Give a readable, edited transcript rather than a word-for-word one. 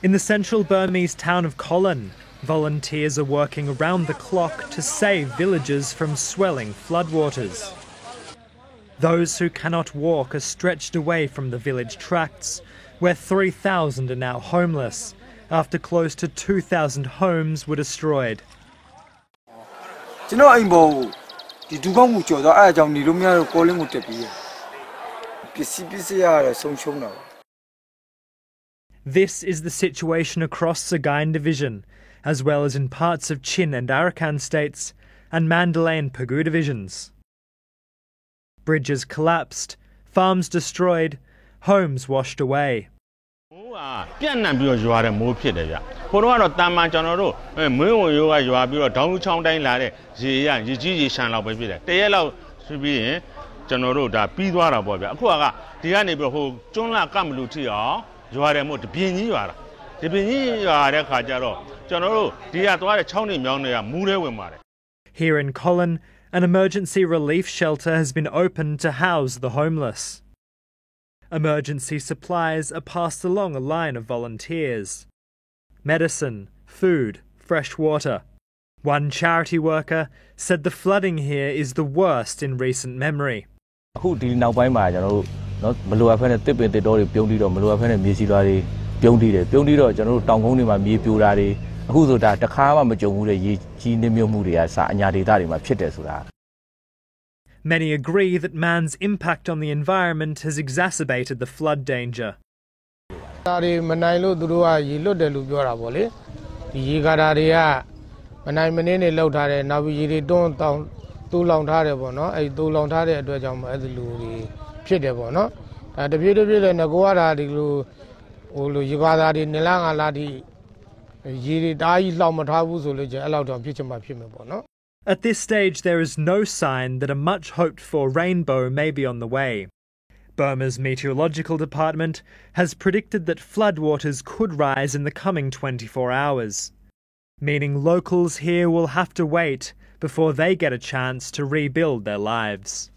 In the central Burmese town of Kolin, volunteers are working around the clock to save villages from swelling floodwaters. Those who cannot walk are stretched away from the village tracts, where 3,000 are now homeless, after close to 2,000 homes were destroyed. This is the situation across Sagaing Division, as well as in parts of Chin and Arakan states, and Mandalay and Pegu divisions. Bridges collapsed, farms destroyed, homes washed away. Here in Kolin, an emergency relief shelter has been opened to house the homeless. Emergency supplies are passed along a line of volunteers. Medicine, food, fresh water. One charity worker said the flooding here is the worst in recent memory. Many agree that man's impact on the environment has exacerbated the flood danger. At this stage, there is no sign that a much hoped-for rainbow may be on the way. Burma's meteorological department has predicted that floodwaters could rise in the coming 24 hours, meaning locals here will have to wait before they get a chance to rebuild their lives.